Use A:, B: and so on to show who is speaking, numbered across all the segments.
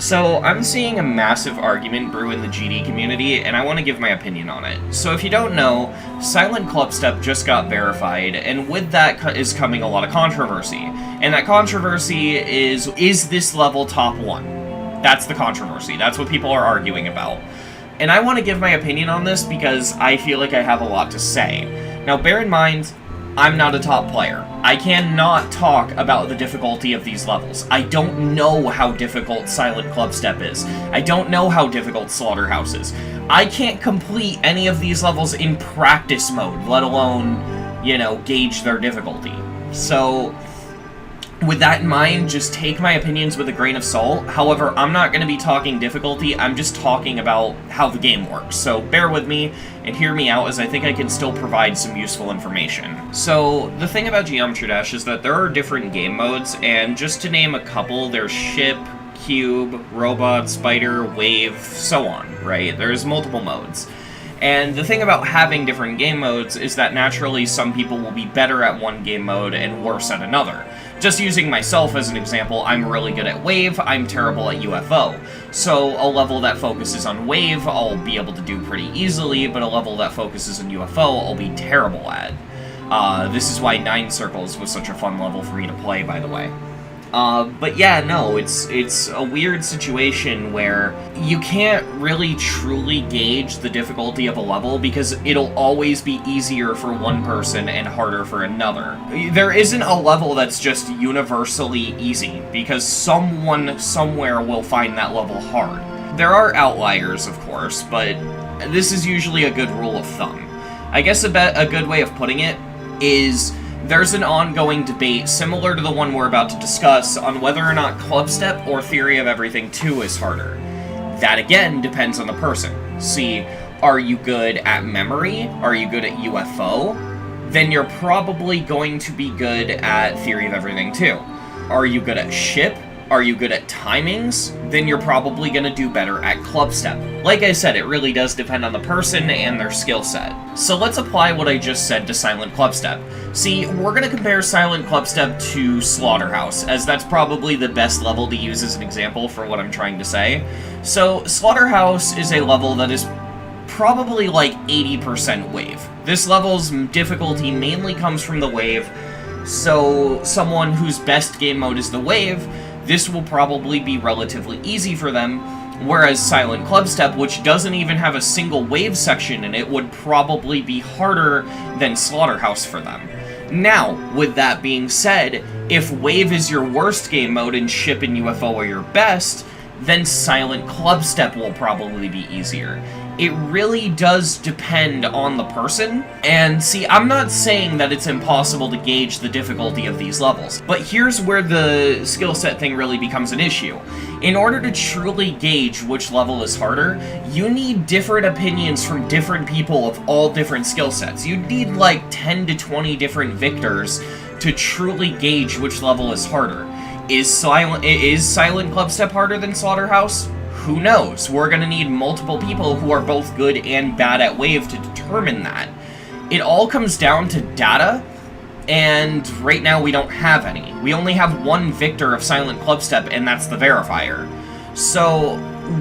A: So, I'm seeing a massive argument brew in the GD community, and I want to give my opinion on it. So if you don't know, Silent Clubstep just got verified, and with that is coming a lot of controversy. And that controversy is this level top 1? That's the controversy. That's what people are arguing about. And I want to give my opinion on this because I feel like I have a lot to say. Now, bear in mind, I'm not a top player. I cannot talk about the difficulty of these levels. I don't know how difficult Silent Clubstep is. I don't know how difficult Slaughterhouse is. I can't complete any of these levels in practice mode, let alone, you know, gauge their difficulty. So, with that in mind, just take my opinions with a grain of salt. However, I'm not going to be talking difficulty, I'm just talking about how the game works. So bear with me and hear me out, as I think I can still provide some useful information. So, the thing about Geometry Dash is that there are different game modes, and just to name a couple, there's Ship, Cube, Robot, Spider, Wave, so on, right? There's multiple modes. And the thing about having different game modes is that naturally some people will be better at one game mode and worse at another. Just using myself as an example, I'm really good at Wave, I'm terrible at UFO. So a level that focuses on Wave, I'll be able to do pretty easily, but a level that focuses on UFO, I'll be terrible at. This is why 9 Circles was such a fun level for me to play, by the way. But yeah, no, it's a weird situation where you can't really truly gauge the difficulty of a level because it'll always be easier for one person and harder for another. There isn't a level that's just universally easy, because someone somewhere will find that level hard. There are outliers, of course, but this is usually a good rule of thumb. I guess a good way of putting it is, there's an ongoing debate similar to the one we're about to discuss on whether or not Clubstep or Theory of Everything 2 is harder. That again depends on the person. See, are you good at memory? Are you good at UFO? Then you're probably going to be good at Theory of Everything 2. Are you good at Ship? Are you good at timings? Then you're probably going to do better at Clubstep. Like I said, it really does depend on the person and their skill set. So let's apply what I just said to Silent Clubstep. See, we're going to compare Silent Clubstep to Slaughterhouse, as that's probably the best level to use as an example for what I'm trying to say. So, Slaughterhouse is a level that is probably like 80% Wave. This level's difficulty mainly comes from the Wave, so someone whose best game mode is the Wave, this will probably be relatively easy for them, whereas Silent Clubstep, which doesn't even have a single Wave section in it, would probably be harder than Slaughterhouse for them. Now, with that being said, if Wave is your worst game mode and Ship and UFO are your best, then Silent Clubstep will probably be easier. It really does depend on the person, and see, I'm not saying that it's impossible to gauge the difficulty of these levels, but here's where the skill set thing really becomes an issue. In order to truly gauge which level is harder, you need different opinions from different people of all different skill sets. You'd need like 10 to 20 different victors to truly gauge which level is harder. Is Silent Clubstep harder than Slaughterhouse? Who knows? We're gonna need multiple people who are both good and bad at Wave to determine that. It all comes down to data, and right now we don't have any. We only have one victor of Silent Clubstep, and that's the verifier. So,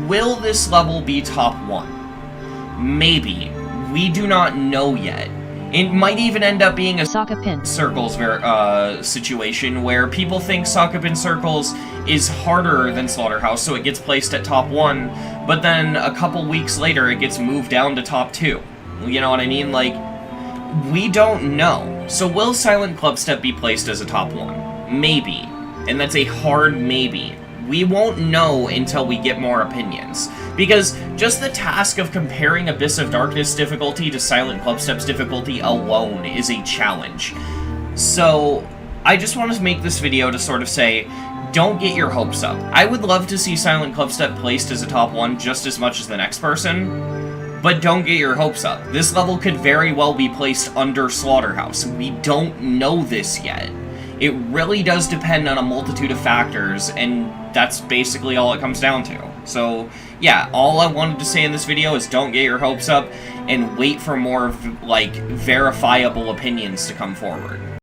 A: will this level be top 1? Maybe. We do not know yet. It might even end up being a
B: Sockapin
A: Circles situation where people think Sockapin Circles is harder than Slaughterhouse, so it gets placed at top 1, but then a couple weeks later it gets moved down to top 2. You know what I mean? Like, we don't know. So will Silent Clubstep be placed as a top 1? Maybe. And that's a hard maybe. We won't know until we get more opinions. Because just the task of comparing Abyss of Darkness difficulty to Silent Clubstep's difficulty alone is a challenge. So, I just want to make this video to sort of say, don't get your hopes up. I would love to see Silent Clubstep placed as a top 1 just as much as the next person, but don't get your hopes up. This level could very well be placed under Slaughterhouse. We don't know this yet. It really does depend on a multitude of factors, and that's basically all it comes down to. So, yeah, all I wanted to say in this video is don't get your hopes up, and wait for more, like, verifiable opinions to come forward.